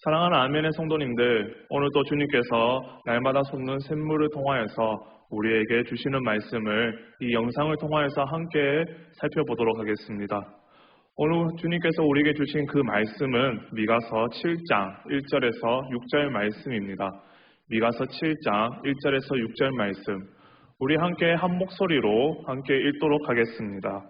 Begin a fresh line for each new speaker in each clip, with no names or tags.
사랑하는 아멘의 성도님들, 오늘도 주님께서 날마다 솟는 샘물을 통하여서 우리에게 주시는 말씀을 이 영상을 통하여서 함께 살펴보도록 하겠습니다. 오늘 주님께서 우리에게 주신 그 말씀은 미가서 7장 1절에서 6절 말씀입니다. 미가서 7장 1절에서 6절 말씀, 우리 함께 한 목소리로 함께 읽도록 하겠습니다.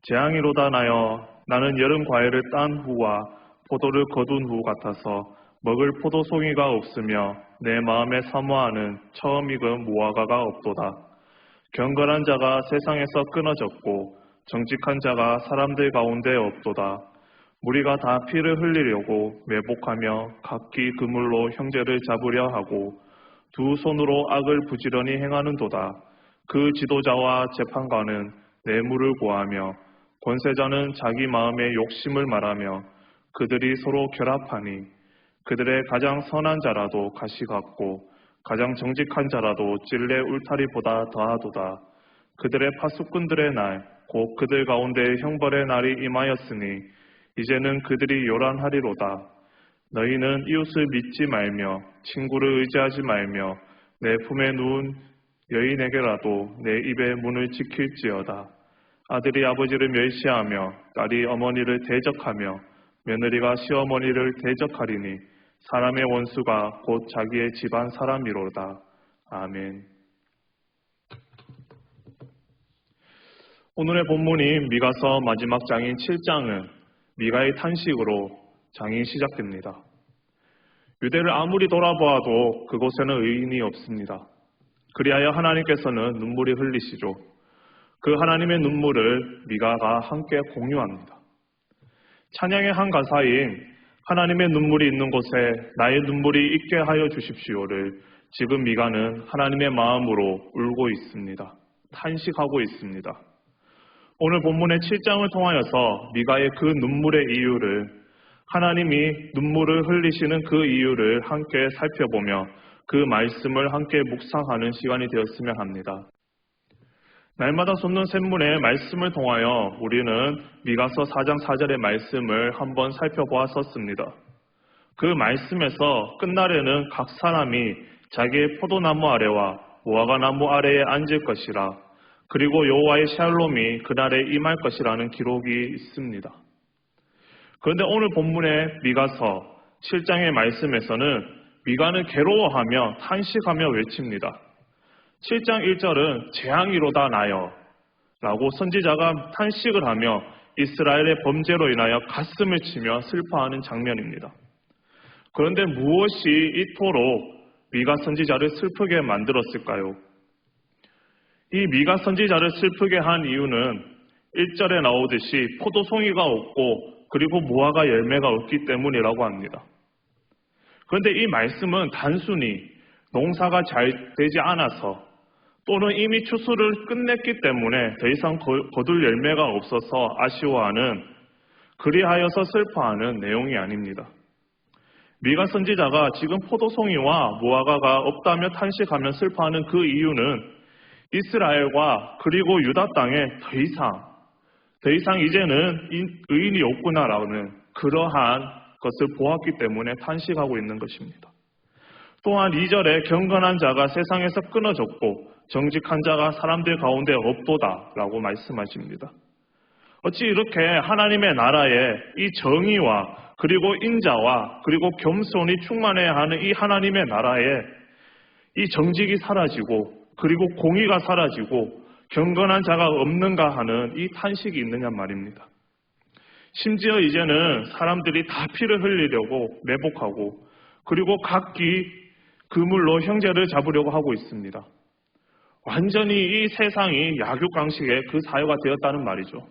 재앙이로다 나여 나는 여름 과일을 딴 후와 포도를 거둔 후 같아서 먹을 포도송이가 없으며 내 마음에 사모하는 처음 익은 무화과가 없도다. 경건한 자가 세상에서 끊어졌고 정직한 자가 사람들 가운데 없도다. 무리가 다 피를 흘리려고 매복하며 각기 그물로 형제를 잡으려 하고 두 손으로 악을 부지런히 행하는도다. 그 지도자와 재판관은 뇌물을 구하며 권세자는 자기 마음의 욕심을 말하며 그들이 서로 결합하니 그들의 가장 선한 자라도 가시 같고 가장 정직한 자라도 찔레 울타리보다 더하도다. 그들의 파수꾼들의 날, 곧 그들 가운데 형벌의 날이 임하였으니 이제는 그들이 요란하리로다. 너희는 이웃을 믿지 말며 친구를 의지하지 말며 내 품에 누운 여인에게라도 내 입의 문을 지킬지어다. 아들이 아버지를 멸시하며 딸이 어머니를 대적하며 며느리가 시어머니를 대적하리니 사람의 원수가 곧 자기의 집안 사람이로다. 아멘. 오늘의 본문인 미가서 마지막 장인 7장은 미가의 탄식으로 장이 시작됩니다. 유대를 아무리 돌아보아도 그곳에는 의인이 없습니다. 그리하여 하나님께서는 눈물이 흘리시죠. 그 하나님의 눈물을 미가가 함께 공유합니다. 찬양의 한 가사인 하나님의 눈물이 있는 곳에 나의 눈물이 있게 하여 주십시오를 지금 미가는 하나님의 마음으로 울고 있습니다. 탄식하고 있습니다. 오늘 본문의 7장을 통하여서 미가의 그 눈물의 이유를, 하나님이 눈물을 흘리시는 그 이유를 함께 살펴보며 그 말씀을 함께 묵상하는 시간이 되었으면 합니다. 날마다 솟는 샘물의 말씀을 통하여 우리는 미가서 4장 4절의 말씀을 한번 살펴보았었습니다. 그 말씀에서 끝날에는 각 사람이 자기의 포도나무 아래와 무화과나무 아래에 앉을 것이라, 그리고 여호와의 샬롬이 그날에 임할 것이라는 기록이 있습니다. 그런데 오늘 본문의 미가서 7장의 말씀에서는 미가는 괴로워하며 탄식하며 외칩니다. 7장 1절은 재앙이로다 나여 라고 선지자가 탄식을 하며 이스라엘의 범죄로 인하여 가슴을 치며 슬퍼하는 장면입니다. 그런데 무엇이 이토록 미가 선지자를 슬프게 만들었을까요? 이 미가 선지자를 슬프게 한 이유는 1절에 나오듯이 포도송이가 없고 그리고 무화과 열매가 없기 때문이라고 합니다. 그런데 이 말씀은 단순히 농사가 잘 되지 않아서 또는 이미 추수를 끝냈기 때문에 더 이상 거둘 열매가 없어서 아쉬워하는, 그리하여서 슬퍼하는 내용이 아닙니다. 미가 선지자가 지금 포도송이와 무화과가 없다며 탄식하며 슬퍼하는 그 이유는 이스라엘과 그리고 유다 땅에 더 이상 이제는 의인이 없구나라는 그러한 것을 보았기 때문에 탄식하고 있는 것입니다. 또한 2절에 경건한 자가 세상에서 끊어졌고 정직한 자가 사람들 가운데 없도다라고 말씀하십니다. 어찌 이렇게 하나님의 나라에 이 정의와 그리고 인자와 그리고 겸손이 충만해야 하는 이 하나님의 나라에 이 정직이 사라지고 그리고 공의가 사라지고 경건한 자가 없는가 하는 이 탄식이 있느냐 말입니다. 심지어 이제는 사람들이 다 피를 흘리려고 매복하고 그리고 각기 그물로 형제를 잡으려고 하고 있습니다. 완전히 이 세상이 약육강식의 그 사회가 되었다는 말이죠.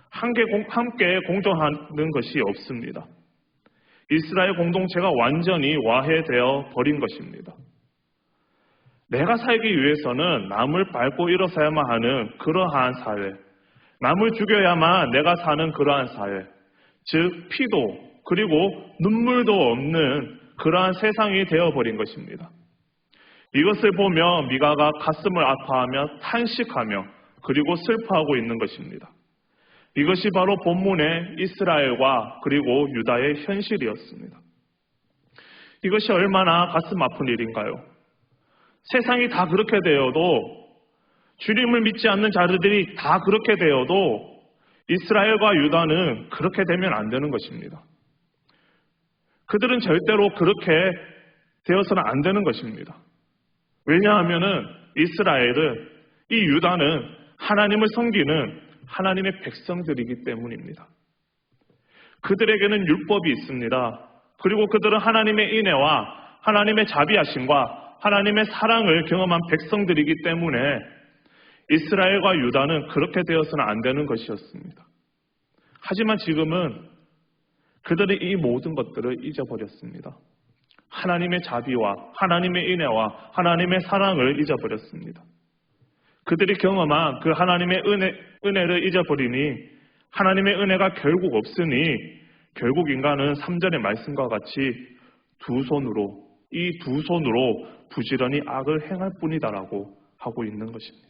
함께 공존하는 것이 없습니다. 이스라엘 공동체가 완전히 와해되어 버린 것입니다. 내가 살기 위해서는 남을 밟고 일어서야만 하는 그러한 사회, 남을 죽여야만 내가 사는 그러한 사회, 즉 피도 그리고 눈물도 없는 그러한 세상이 되어버린 것입니다. 이것을 보며 미가가 가슴을 아파하며 탄식하며 그리고 슬퍼하고 있는 것입니다. 이것이 바로 본문의 이스라엘과 그리고 유다의 현실이었습니다. 이것이 얼마나 가슴 아픈 일인가요? 세상이 다 그렇게 되어도, 주님을 믿지 않는 자들이 다 그렇게 되어도 이스라엘과 유다는 그렇게 되면 안 되는 것입니다. 그들은 절대로 그렇게 되어서는 안 되는 것입니다. 왜냐하면 이스라엘은, 이 유다는 하나님을 섬기는 하나님의 백성들이기 때문입니다. 그들에게는 율법이 있습니다. 그리고 그들은 하나님의 인애와 하나님의 자비하심과 하나님의 사랑을 경험한 백성들이기 때문에 이스라엘과 유다는 그렇게 되어서는 안 되는 것이었습니다. 하지만 지금은 그들이 이 모든 것들을 잊어버렸습니다. 하나님의 자비와 하나님의 인애와 하나님의 사랑을 잊어버렸습니다. 그들이 경험한 그 하나님의 은혜를 잊어버리니 하나님의 은혜가 결국 없으니 결국 인간은 3절의 말씀과 같이 이 두 손으로 부지런히 악을 행할 뿐이다라고 하고 있는 것입니다.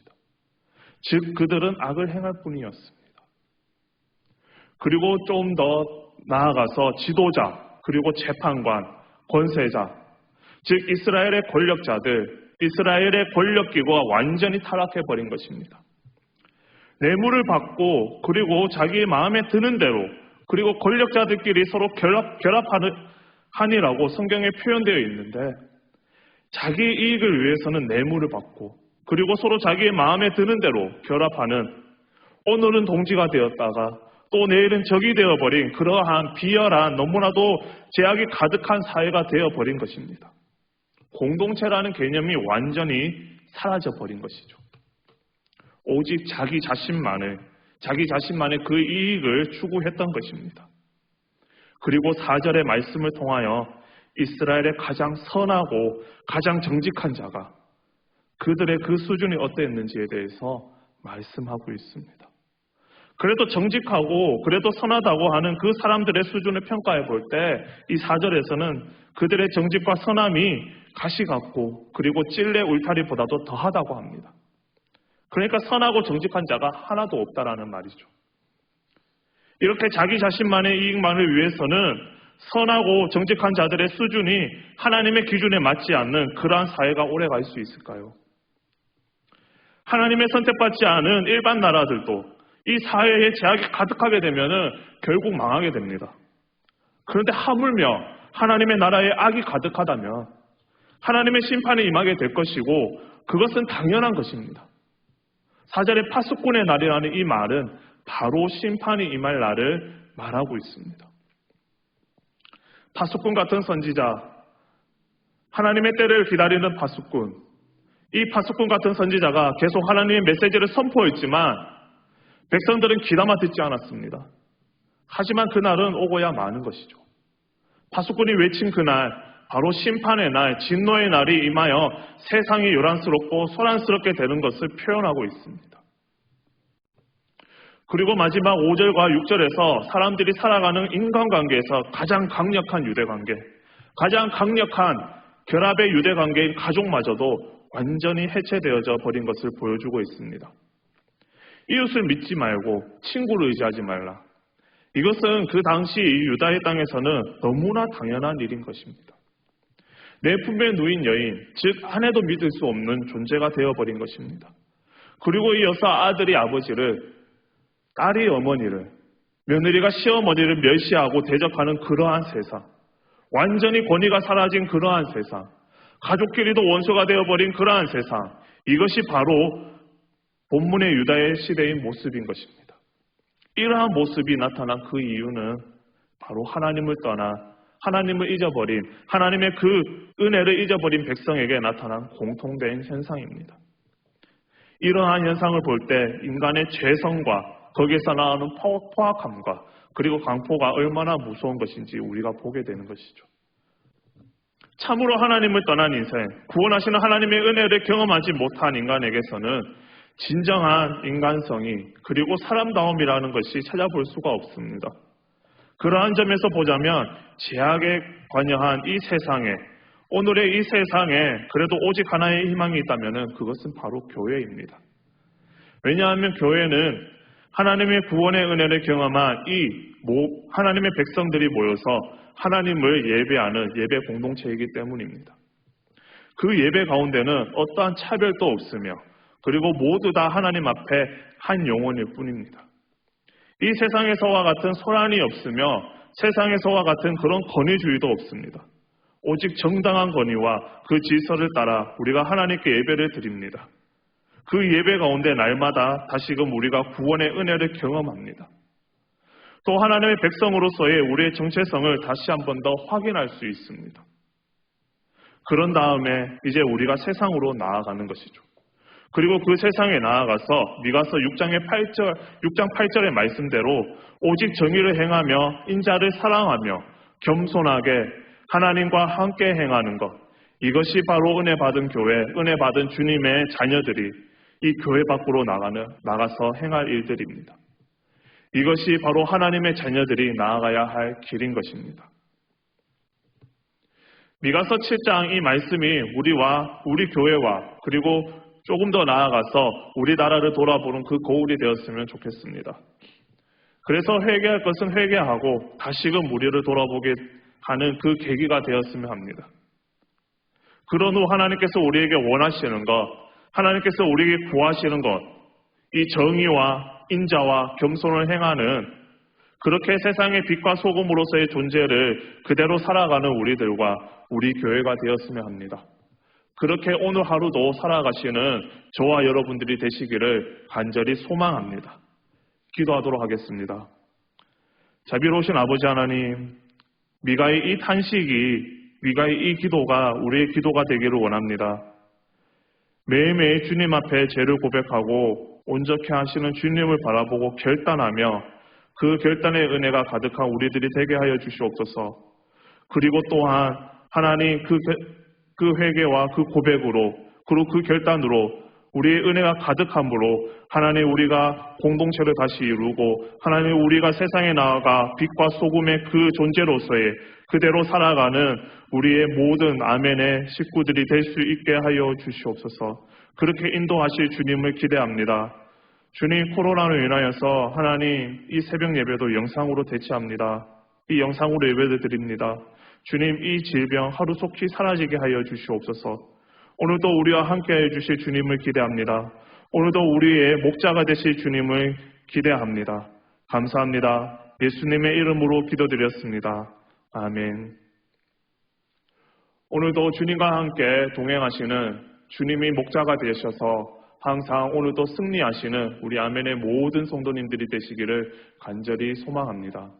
즉 그들은 악을 행할 뿐이었습니다. 그리고 좀 더 나아가서 지도자, 그리고 재판관, 권세자, 즉 이스라엘의 권력자들, 이스라엘의 권력기구가 완전히 타락해버린 것입니다. 뇌물을 받고 그리고 자기의 마음에 드는 대로, 그리고 권력자들끼리 서로 결합하니라고 성경에 표현되어 있는데, 자기 이익을 위해서는 뇌물을 받고 그리고 서로 자기의 마음에 드는 대로 결합하는, 오늘은 동지가 되었다가 또 내일은 적이 되어버린 그러한 비열한, 너무나도 죄악이 가득한 사회가 되어버린 것입니다. 공동체라는 개념이 완전히 사라져버린 것이죠. 오직 자기 자신만의 그 이익을 추구했던 것입니다. 그리고 4절의 말씀을 통하여 이스라엘의 가장 선하고 가장 정직한 자가 그들의 그 수준이 어땠는지에 대해서 말씀하고 있습니다. 그래도 정직하고 그래도 선하다고 하는 그 사람들의 수준을 평가해 볼 때 이 4절에서는 그들의 정직과 선함이 가시 같고 그리고 찔레 울타리보다도 더하다고 합니다. 그러니까 선하고 정직한 자가 하나도 없다라는 말이죠. 이렇게 자기 자신만의 이익만을 위해서는 선하고 정직한 자들의 수준이 하나님의 기준에 맞지 않는 그러한 사회가 오래 갈 수 있을까요? 하나님의 선택받지 않은 일반 나라들도 이 사회에 제약이 가득하게 되면 결국 망하게 됩니다. 그런데 하물며 하나님의 나라에 악이 가득하다면 하나님의 심판이 임하게 될 것이고 그것은 당연한 것입니다. 4절의 파수꾼의 날이라는 이 말은 바로 심판이 임할 날을 말하고 있습니다. 파수꾼 같은 선지자, 하나님의 때를 기다리는 파수꾼, 이 파수꾼 같은 선지자가 계속 하나님의 메시지를 선포했지만 백성들은 귀담아 듣지 않았습니다. 하지만 그날은 오고야 마는 것이죠. 파수꾼이 외친 그날, 바로 심판의 날, 진노의 날이 임하여 세상이 요란스럽고 소란스럽게 되는 것을 표현하고 있습니다. 그리고 마지막 5절과 6절에서 사람들이 살아가는 인간관계에서 가장 강력한 유대관계, 가장 강력한 결합의 유대관계인 가족마저도 완전히 해체되어져 버린 것을 보여주고 있습니다. 이웃을 믿지 말고 친구를 의지하지 말라. 이것은 그 당시 유다의 땅에서는 너무나 당연한 일인 것입니다. 내 품에 누인 여인, 즉 아내도 믿을 수 없는 존재가 되어버린 것입니다. 그리고 이어서 아들이 아버지를, 딸이 어머니를, 며느리가 시어머니를 멸시하고 대적하는 그러한 세상, 완전히 권위가 사라진 그러한 세상, 가족끼리도 원수가 되어버린 그러한 세상, 이것이 바로 본문의 유다의 시대의 모습인 것입니다. 이러한 모습이 나타난 그 이유는 바로 하나님을 떠나 하나님을 잊어버린, 하나님의 그 은혜를 잊어버린 백성에게 나타난 공통된 현상입니다. 이러한 현상을 볼 때 인간의 죄성과 거기에서 나오는 포악함과 그리고 강포가 얼마나 무서운 것인지 우리가 보게 되는 것이죠. 참으로 하나님을 떠난 인생, 구원하시는 하나님의 은혜를 경험하지 못한 인간에게서는 진정한 인간성이 그리고 사람다움이라는 것이 찾아볼 수가 없습니다. 그러한 점에서 보자면 죄악에 관여한 이 세상에, 오늘의 이 세상에 그래도 오직 하나의 희망이 있다면 그것은 바로 교회입니다. 왜냐하면 교회는 하나님의 구원의 은혜를 경험한 하나님의 백성들이 모여서 하나님을 예배하는 예배 공동체이기 때문입니다. 그 예배 가운데는 어떠한 차별도 없으며 그리고 모두 다 하나님 앞에 한 영혼일 뿐입니다. 이 세상에서와 같은 소란이 없으며 세상에서와 같은 그런 권위주의도 없습니다. 오직 정당한 권위와 그 질서를 따라 우리가 하나님께 예배를 드립니다. 그 예배 가운데 날마다 다시금 우리가 구원의 은혜를 경험합니다. 또 하나님의 백성으로서의 우리의 정체성을 다시 한 번 더 확인할 수 있습니다. 그런 다음에 이제 우리가 세상으로 나아가는 것이죠. 그리고 그 세상에 나아가서 미가서 6장 8절의 말씀대로 오직 정의를 행하며 인자를 사랑하며 겸손하게 하나님과 함께 행하는 것, 이것이 바로 은혜 받은 교회, 은혜 받은 주님의 자녀들이 이 교회 밖으로 나가서 행할 일들입니다. 이것이 바로 하나님의 자녀들이 나아가야 할 길인 것입니다. 미가서 7장 이 말씀이 우리 교회와 그리고 조금 더 나아가서 우리나라를 돌아보는 그 거울이 되었으면 좋겠습니다. 그래서 회개할 것은 회개하고 다시금 우리를 돌아보게 하는 그 계기가 되었으면 합니다. 그런 후 하나님께서 우리에게 원하시는 것, 하나님께서 우리에게 구하시는 것, 이 정의와 인자와 겸손을 행하는 그렇게 세상의 빛과 소금으로서의 존재를 그대로 살아가는 우리들과 우리 교회가 되었으면 합니다. 그렇게 오늘 하루도 살아가시는 저와 여러분들이 되시기를 간절히 소망합니다. 기도하도록 하겠습니다. 자비로우신 아버지 하나님, 미가의 이 탄식이, 미가의 이 기도가 우리의 기도가 되기를 원합니다. 매일매일 주님 앞에 죄를 고백하고 온전케 하시는 주님을 바라보고 결단하며 그 결단의 은혜가 가득한 우리들이 되게 하여 주시옵소서. 그리고 또한 하나님 그 회개와 그 고백으로 그리고 그 결단으로 우리의 은혜가 가득함으로 하나님 우리가 공동체를 다시 이루고 하나님 우리가 세상에 나아가 빛과 소금의 그 존재로서의 그대로 살아가는 우리의 모든 아멘의 식구들이 될 수 있게 하여 주시옵소서. 그렇게 인도하실 주님을 기대합니다. 주님, 코로나로 인하여서 하나님 이 새벽 예배도 영상으로 대체합니다. 이 영상으로 예배를 드립니다. 주님, 이 질병 하루속히 사라지게 하여 주시옵소서. 오늘도 우리와 함께 해주실 주님을 기대합니다. 오늘도 우리의 목자가 되실 주님을 기대합니다. 감사합니다. 예수님의 이름으로 기도드렸습니다. 아멘. 오늘도 주님과 함께 동행하시는 주님이 목자가 되셔서 항상 오늘도 승리하시는 우리 아멘의 모든 성도님들이 되시기를 간절히 소망합니다.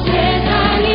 세상이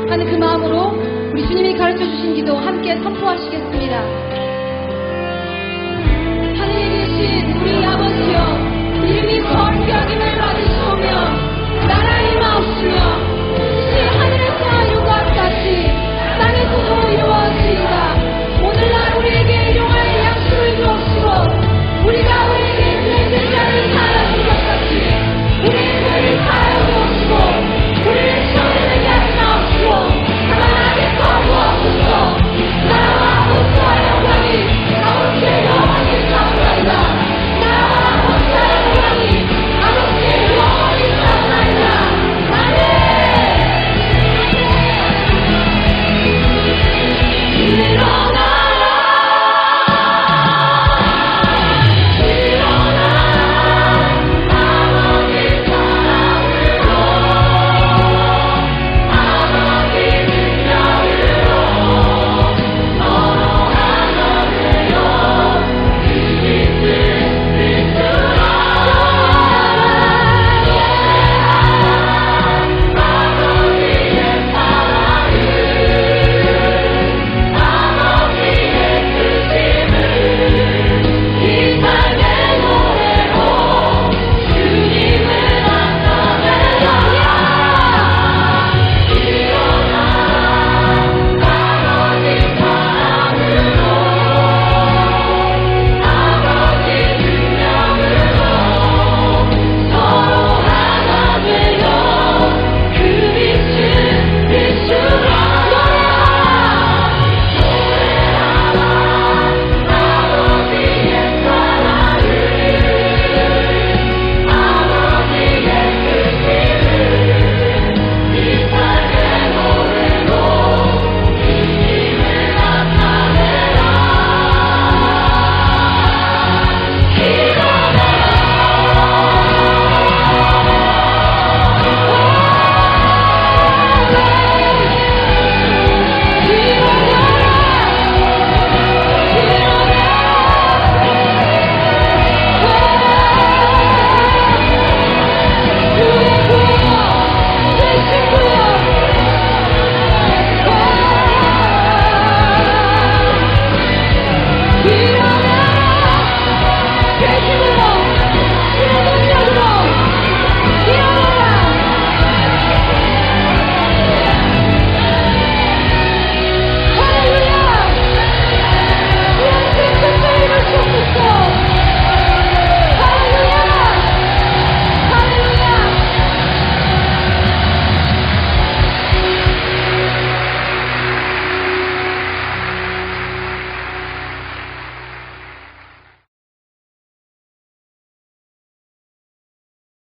하는 그 마음으로 우리 주님이 가르쳐 주신 기도 함께 선포하시겠습니다. 하늘에 계신